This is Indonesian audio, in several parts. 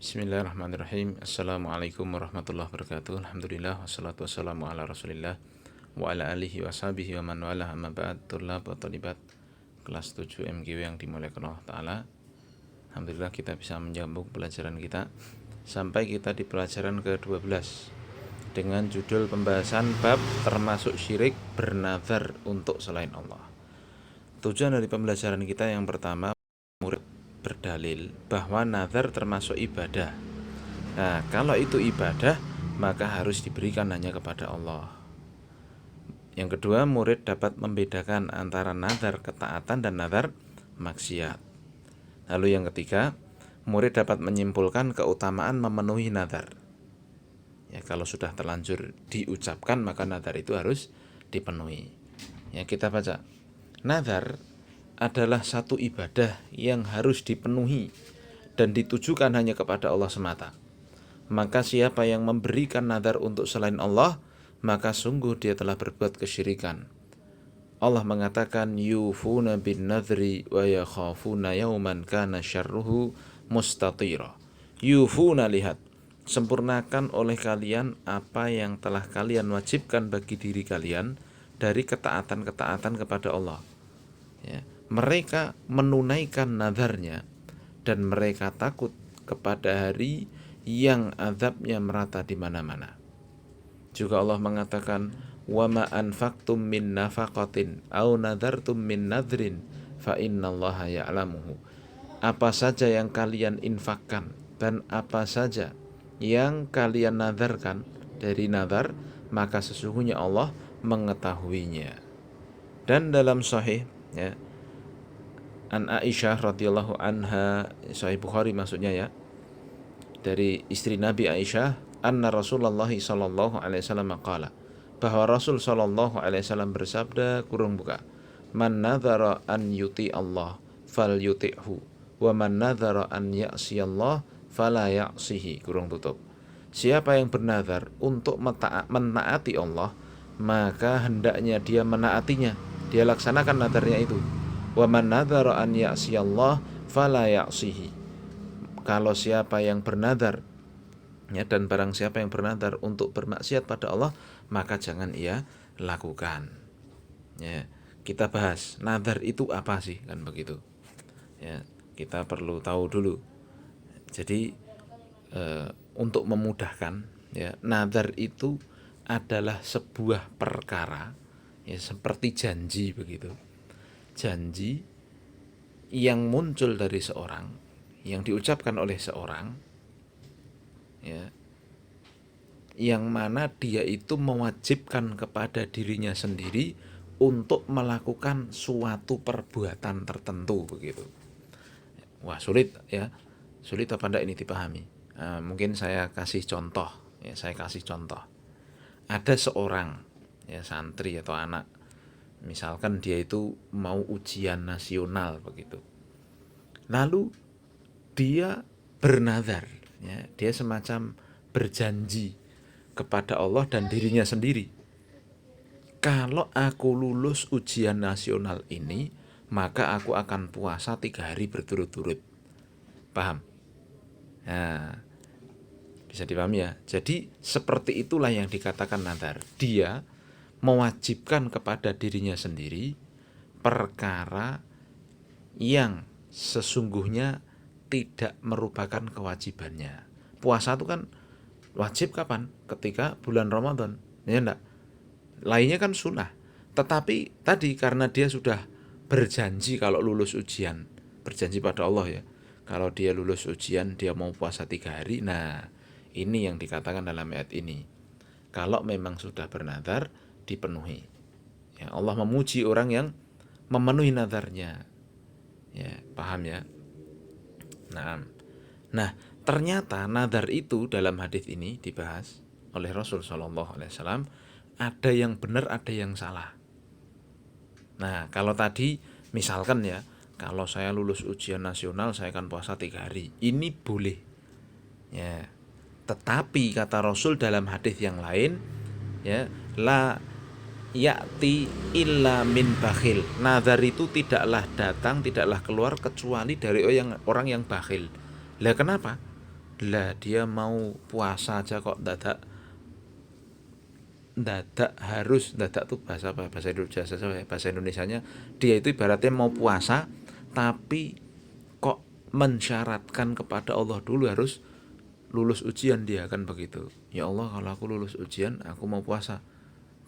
Bismillahirrahmanirrahim. Assalamualaikum warahmatullahi wabarakatuh. Alhamdulillah wassalatu wassalamu ala Rasulillah wa ala alihi wa sahbihi wa man wala amma ba'd. Tullab wa talibat kelas 7 MGW yang dimuliakan Allah Ta'ala. Alhamdulillah kita bisa menyambung pelajaran kita sampai kita di pelajaran ke-12 dengan judul pembahasan bab termasuk syirik bernazar untuk selain Allah. Tujuan dari pembelajaran kita yang pertama, murid berdalil bahwa nazar termasuk ibadah. Nah, kalau itu ibadah, maka harus diberikan hanya kepada Allah. Yang kedua, murid dapat membedakan antara nazar ketaatan dan nazar maksiat. Lalu yang ketiga, murid dapat menyimpulkan keutamaan memenuhi nazar. Ya, kalau sudah terlanjur diucapkan, maka nazar itu harus dipenuhi. Ya, kita baca. Nazar adalah satu ibadah yang harus dipenuhi dan ditujukan hanya kepada Allah semata. Maka siapa yang memberikan nazar untuk selain Allah, maka sungguh dia telah berbuat kesyirikan. Allah mengatakan yufuna bin nadri wa yakhafuna yawman kana syarruhu mustatira. Yufuna, lihat, sempurnakan oleh kalian apa yang telah kalian wajibkan bagi diri kalian dari ketaatan-ketaatan kepada Allah. Ya, mereka menunaikan nazarnya dan mereka takut kepada hari yang azabnya merata di mana-mana. Juga Allah mengatakan wa ma anfaqtum min nafaqatin aw nadartum min nadrin fa innallaha ya'lamuhu. Apa saja yang kalian infakkan dan apa saja yang kalian nazarkan dari nazar, maka sesungguhnya Allah mengetahuinya. Dan dalam sahih, ya, An Aisyah radhiyallahu anha, Sahih Bukhari maksudnya, ya, dari istri Nabi Aisyah, anna Rasulullah sallallahu alaihi wasallam qala, bahwa Rasul sallallahu alaihi wasallam bersabda, kurung buka, man nadhara an yuti Allah fal yuti'hu wa man nadhara an ya'si Allah fala ya'sihi, kurung tutup. Siapa yang bernazar untuk menaati Allah, maka hendaknya dia menaatinya, dia laksanakan nazarnya itu. Wa man nadzara an ya'siyallah fala ya'sihi. Kalau siapa yang bernazar, ya, dan barang siapa yang bernazar untuk bermaksiat pada Allah, maka jangan ia lakukan. Ya, kita bahas nazar itu apa sih, kan begitu. Ya, kita perlu tahu dulu. Jadi untuk memudahkan, ya, nazar itu adalah sebuah perkara, ya, seperti janji begitu. Janji yang muncul dari seorang, yang diucapkan oleh seorang, ya, yang mana dia itu mewajibkan kepada dirinya sendiri untuk melakukan suatu perbuatan tertentu begitu. Wah, sulit, ya, sulit apa enggak ini dipahami? Mungkin saya kasih contoh, ya, saya kasih contoh. Ada seorang, ya, santri atau anak, misalkan dia itu mau ujian nasional begitu. Lalu dia bernazar, ya, dia semacam berjanji kepada Allah dan dirinya sendiri. Kalau aku lulus ujian nasional ini, maka aku akan puasa 3 hari berturut-turut. Paham? Nah, bisa dipahami, ya. Jadi seperti itulah yang dikatakan nazar. Dia mewajibkan kepada dirinya sendiri perkara yang sesungguhnya tidak merupakan kewajibannya. Puasa itu kan wajib kapan? Ketika bulan Ramadan, ya enggak? Lainnya kan sunnah. Tetapi tadi karena dia sudah berjanji kalau lulus ujian, berjanji pada Allah, ya, kalau dia lulus ujian dia mau puasa 3 hari. Nah, ini yang dikatakan dalam ayat ini. Kalau memang sudah bernazar, dipenuhi. Ya, Allah memuji orang yang memenuhi nazarnya. Ya, paham, ya? Nah, ternyata nazar itu dalam hadis ini dibahas oleh Rasul Shallallahu Alaihi Wasallam, ada yang benar, ada yang salah. Nah, kalau tadi misalkan, ya, kalau saya lulus ujian nasional saya akan puasa 3 hari, ini boleh, ya. Tetapi kata Rasul dalam hadis yang lain, ya, la ya'ti illa min bakhil. Nazar itu tidaklah datang, tidaklah keluar kecuali dari orang yang bakhil. Lah kenapa? Lah dia mau puasa aja kok dadak dadak tuh bahasa apa, bahasa Indonesianya, dia itu ibaratnya mau puasa tapi kok mensyaratkan kepada Allah dulu harus lulus ujian, dia kan begitu. Ya Allah, kalau aku lulus ujian aku mau puasa,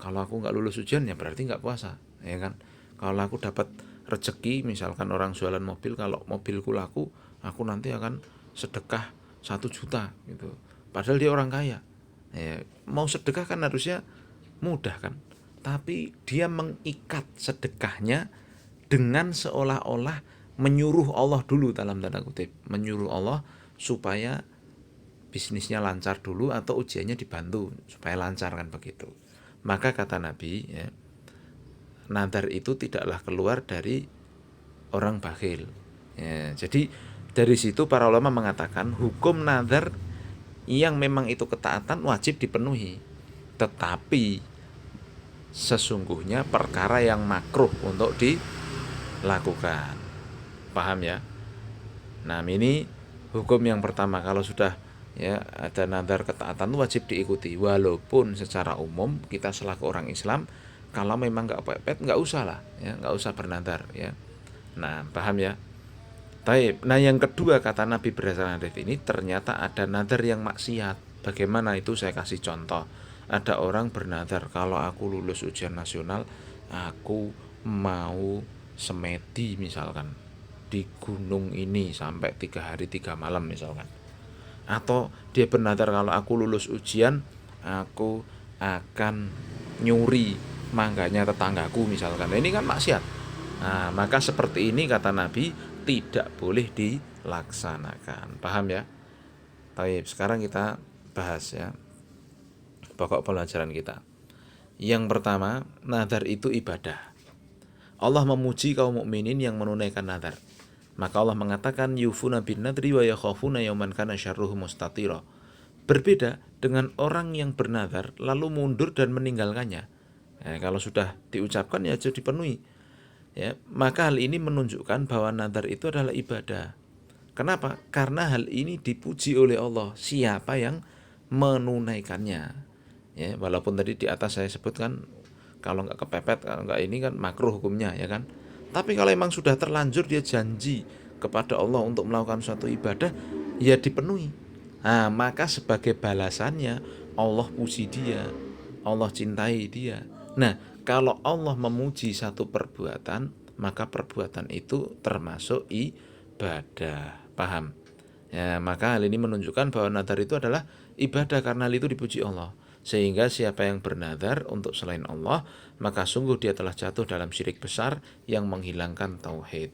kalau aku nggak lulus ujian ya berarti nggak puasa, ya kan. Kalau aku dapat rezeki, misalkan orang jualan mobil, kalau mobilku laku aku nanti akan sedekah 1 juta gitu, padahal dia orang kaya. Ya, mau sedekah kan harusnya mudah kan, tapi dia mengikat sedekahnya dengan seolah-olah menyuruh Allah dulu, dalam tanda kutip menyuruh Allah supaya bisnisnya lancar dulu atau ujiannya dibantu supaya lancar kan begitu. Maka kata Nabi ya, nadar itu tidaklah keluar dari orang bakhil ya. Jadi dari situ para ulama mengatakan hukum nadar yang memang itu ketaatan wajib dipenuhi, tetapi sesungguhnya perkara yang makruh untuk dilakukan. Paham ya? Nah, ini hukum yang pertama. Kalau sudah ya ada nadar ketaatan wajib diikuti, walaupun secara umum kita selaku orang Islam kalau memang nggak pepet nggak usah lah ya, nggak usah bernadar ya. Nah, paham ya? Taib. Nah, yang kedua kata Nabi berdasarkan hadis ini, ternyata ada nadar yang maksiat. Bagaimana itu, saya kasih contoh. Ada orang bernadar, kalau aku lulus ujian nasional aku mau semedi misalkan di gunung ini sampai 3 hari 3 malam misalkan. Atau dia bernadar, kalau aku lulus ujian aku akan nyuri mangganya tetanggaku misalkan. Nah, ini kan maksiat. Nah, maka seperti ini kata Nabi tidak boleh dilaksanakan. Paham ya? Baik, sekarang kita bahas ya pokok pelajaran kita. Yang pertama, nadar itu ibadah. Allah memuji kaum mukminin yang menunaikan nadar. Maka Allah mengatakan yufuna bin nadri wa yakhafuna yawman kana syarruhu mustatira. Berbeda dengan orang yang bernadar lalu mundur dan meninggalkannya. Kalau sudah diucapkan ya jadi dipenuhi. Ya, maka hal ini menunjukkan bahwa nadar itu adalah ibadah. Kenapa? Karena hal ini dipuji oleh Allah. Siapa yang menunaikannya? Ya, walaupun tadi di atas saya sebutkan kalau nggak kepepet, kalau nggak ini kan makruh hukumnya, ya kan. Tapi kalau emang sudah terlanjur dia janji kepada Allah untuk melakukan suatu ibadah, ya dipenuhi. Nah, maka sebagai balasannya Allah puji dia, Allah cintai dia. Nah, kalau Allah memuji satu perbuatan, maka perbuatan itu termasuk ibadah. Paham? Ya, maka hal ini menunjukkan bahwa nadar itu adalah ibadah karena hal itu dipuji Allah. Sehingga siapa yang bernadar untuk selain Allah, maka sungguh dia telah jatuh dalam syirik besar yang menghilangkan tauhid.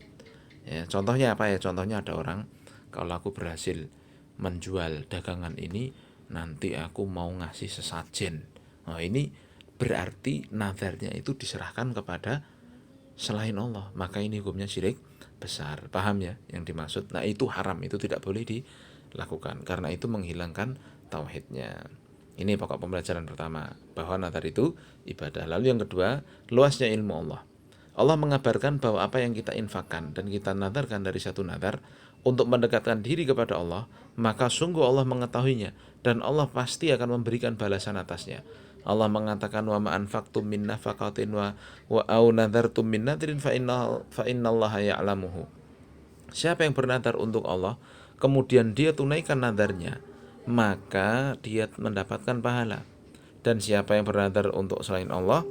Ya, contohnya apa ya? Contohnya ada orang, kalau aku berhasil menjual dagangan ini, nanti aku mau ngasih sesajen. Nah, ini berarti nadarnya itu diserahkan kepada selain Allah, maka ini hukumnya syirik besar. Paham ya yang dimaksud? Nah, itu haram, itu tidak boleh dilakukan karena itu menghilangkan tauhidnya. Ini pokok pembelajaran pertama, bahwa nadar itu ibadah. Lalu yang kedua, luasnya ilmu Allah. Allah mengabarkan bahwa apa yang kita infakkan dan kita nadarkan dari satu nadar untuk mendekatkan diri kepada Allah, maka sungguh Allah mengetahuinya dan Allah pasti akan memberikan balasan atasnya. Allah mengatakan wa ma anfaqtum min nafaqatin wa au nadartum min nadrin fa innallaha ya'lamuhu. Siapa yang bernadar untuk Allah kemudian dia tunaikan nadarnya, maka dia mendapatkan pahala. Dan siapa yang bernadar untuk selain Allah,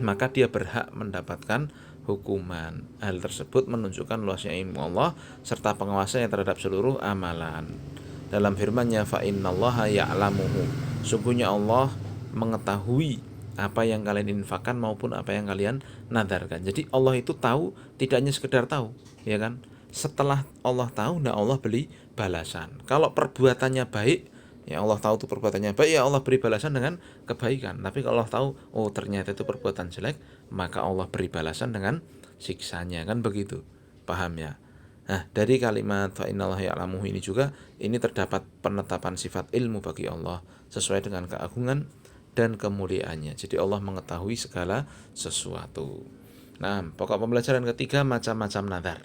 maka dia berhak mendapatkan hukuman. Hal tersebut menunjukkan luasnya ilmu Allah serta pengawasannya terhadap seluruh amalan. Dalam firman-Nya fa innallaha ya'lamuhu, sungguhnya Allah mengetahui apa yang kalian infakkan maupun apa yang kalian nadarkan. Jadi Allah itu tahu, tidak hanya sekedar tahu, ya kan? Setelah Allah tahu, nah Allah beri balasan. Kalau perbuatannya baik, ya Allah tahu itu perbuatannya baik, ya Allah beri balasan dengan kebaikan. Tapi kalau Allah tahu, oh ternyata itu perbuatan jelek, maka Allah beri balasan dengan siksanya, kan begitu. Paham ya? Nah, dari kalimat fa innallaha ya'lamuhu ini juga ini terdapat penetapan sifat ilmu bagi Allah sesuai dengan keagungan dan kemuliaannya. Jadi Allah mengetahui segala sesuatu. Nah, pokok pembelajaran ketiga, macam-macam nadar.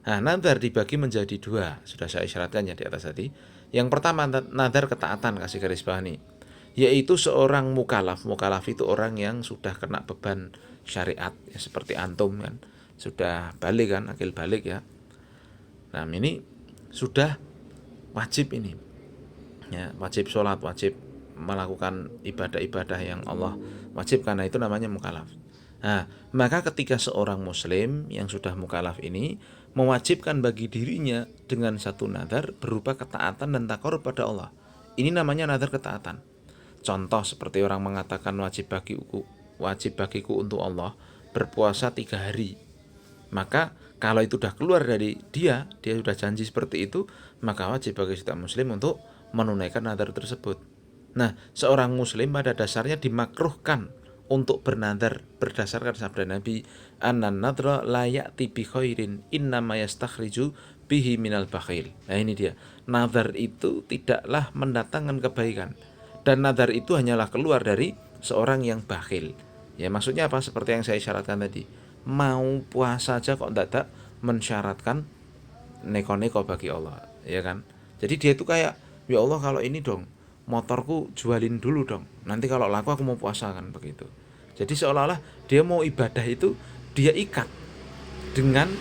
Nah, nadar dibagi menjadi dua, sudah saya isyaratkan ya di atas tadi. Yang pertama nadar ketaatan, kasih garis bawahi, yaitu seorang mukalaf. Mukalaf itu orang yang sudah kena beban syariat, ya, seperti antum kan, sudah balik kan, akil balik ya. Nah ini sudah wajib ini, ya, wajib sholat, wajib melakukan ibadah-ibadah yang Allah wajibkan. Nah itu namanya mukalaf. Nah, maka ketika seorang muslim yang sudah mukalaf ini mewajibkan bagi dirinya dengan satu nadar berupa ketaatan dan takarub pada Allah, ini namanya nadar ketaatan. Contoh seperti orang mengatakan wajib bagiku untuk Allah berpuasa 3 hari. Maka kalau itu sudah keluar dari dia sudah janji seperti itu, maka wajib bagi setiap muslim untuk menunaikan nadar tersebut. Nah, seorang muslim pada dasarnya dimakruhkan untuk bernadar berdasarkan sabda Nabi, "Annan nadra la ya'ti bi khairin innama yastakhriju bihi minal bakhil." Nah ini dia. Nadar itu tidaklah mendatangkan kebaikan. Dan nadar itu hanyalah keluar dari seorang yang bakhil. Ya maksudnya apa? Seperti yang saya isyaratkan tadi. Mau puasa aja kok tidak mensyaratkan neko-neko bagi Allah, ya kan? Jadi dia itu kayak, ya Allah kalau ini dong, motorku jualin dulu dong, nanti kalau laku aku mau puasa, kan begitu. Jadi seolah-olah dia mau ibadah itu dia ikat dengan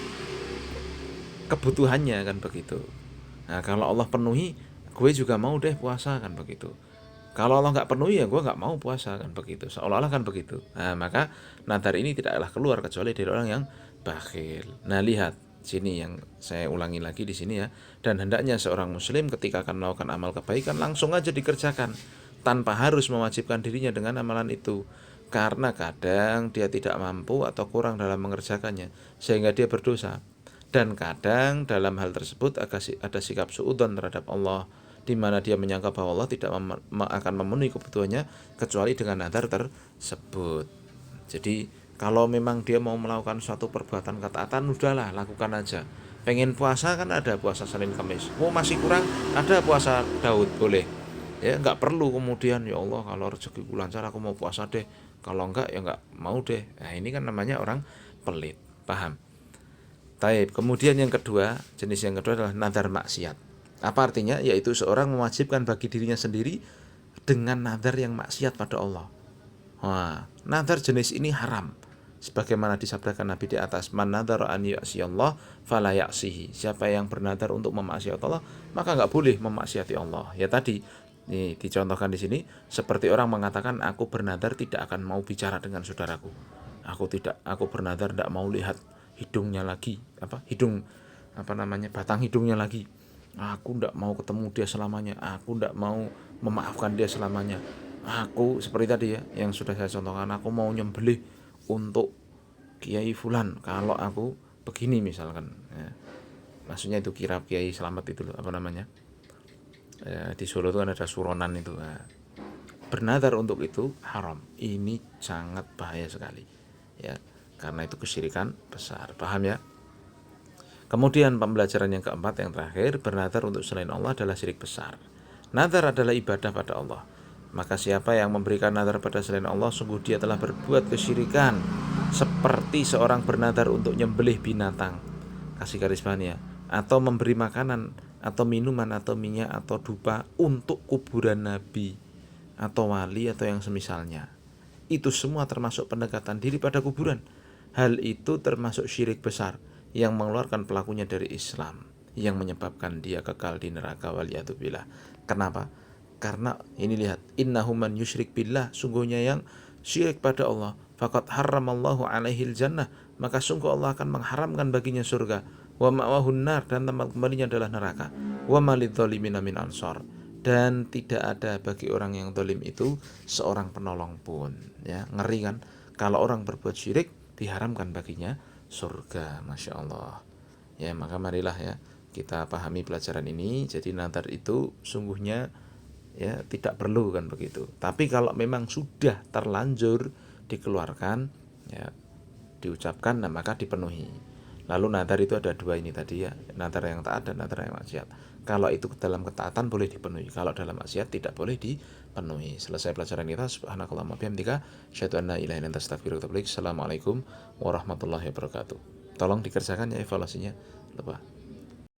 kebutuhannya, kan begitu. Nah kalau Allah penuhi, gue juga mau deh puasa, kan begitu. Kalau Allah nggak penuhi ya gue nggak mau puasa, kan begitu. Seolah-olah kan begitu. Nah maka nadar ini tidaklah keluar kecuali dari orang yang bakhil. Nah lihat sini yang saya ulangi lagi di sini ya. Dan hendaknya seorang muslim ketika akan melakukan amal kebaikan langsung aja dikerjakan tanpa harus mewajibkan dirinya dengan amalan itu. Karena kadang dia tidak mampu atau kurang dalam mengerjakannya sehingga dia berdosa. Dan kadang dalam hal tersebut ada sikap suudzon terhadap Allah, di mana dia menyangka bahwa Allah tidak akan memenuhi kebutuhannya kecuali dengan nadar tersebut. Jadi kalau memang dia mau melakukan suatu perbuatan ketaatan, udahlah lakukan aja. Pengen puasa kan ada puasa Senin Kamis. Oh masih kurang, ada puasa Daud, boleh. Ya nggak perlu kemudian ya Allah kalau rezekiku lancar aku mau puasa deh. Kalau enggak ya nggak mau deh. Nah ini kan namanya orang pelit, paham? Taib. Kemudian yang kedua, jenis yang kedua adalah nadar maksiat. Apa artinya? Yaitu seorang mewajibkan bagi dirinya sendiri dengan nadar yang maksiat pada Allah. Wah, nadar jenis ini haram. Sebagaimana disabdakan Nabi di atas, "Man nadhara an ya'siyallah fala ya'sihi." Siapa yang bernadar untuk memaksiati Allah, maka enggak boleh memaksiati Allah. Ya tadi, nih dicontohkan di sini seperti orang mengatakan, "Aku bernadar tidak akan mau bicara dengan saudaraku. Aku bernadar tidak mau lihat hidungnya lagi, batang hidungnya lagi. Aku tidak mau ketemu dia selamanya. Aku tidak mau memaafkan dia selamanya. Aku," seperti tadi ya yang sudah saya contohkan, "aku mau nyembelih untuk Kiai Fulan kalau aku begini," misalkan ya. Maksudnya itu kirap Kiai Selamat itu loh, di Solo itu kan ada suronan itu. Nah, bernadar untuk itu haram. Ini sangat bahaya sekali ya, karena itu kesyirikan besar, paham ya? Kemudian pembelajaran yang keempat yang terakhir, bernadar untuk selain Allah adalah syirik besar. Nadar adalah ibadah pada Allah. Maka siapa yang memberikan nadar pada selain Allah, sungguh dia telah berbuat kesyirikan. Seperti seorang bernadar untuk nyembelih binatang, kasih garis bawahi ya, atau memberi makanan atau minuman atau minyak atau dupa untuk kuburan nabi atau wali atau yang semisalnya. Itu semua termasuk pendekatan diri pada kuburan. Hal itu termasuk syirik besar yang mengeluarkan pelakunya dari Islam, yang menyebabkan dia kekal di neraka waliyadzubillah. Kenapa? Karena ini lihat, innahu man yusyrik billah, sungguhnya yang syirik pada Allah, faqad harramallahu alaihil jannah, maka sungguh Allah akan mengharamkan baginya surga, wa ma'wahun nar, dan tempat kembalinya adalah neraka, wa malidzalimina min ansar, dan tidak ada bagi orang yang zalim itu seorang penolong pun. Ya, ngeri kan? Kalau orang berbuat syirik diharamkan baginya surga, masya Allah. Ya maka marilah ya kita pahami pelajaran ini. Jadi nadar itu sungguhnya ya tidak perlu, kan begitu. Tapi kalau memang sudah terlanjur dikeluarkan ya diucapkan, nah maka dipenuhi. Lalu nadar itu ada dua ini tadi ya, nadar yang taat dan nadar yang maksiat. Kalau itu dalam ketaatan boleh dipenuhi, kalau dalam maksiat tidak boleh dipenuhi. Selesai pelajaran kita, subhanakallahumma bihamdika, asyhadu an la ilaha illa anta astaghfiruka wa atubu ilaik. Assalamualaikum warahmatullahi wabarakatuh. Tolong dikerjakan ya evaluasinya, lupa.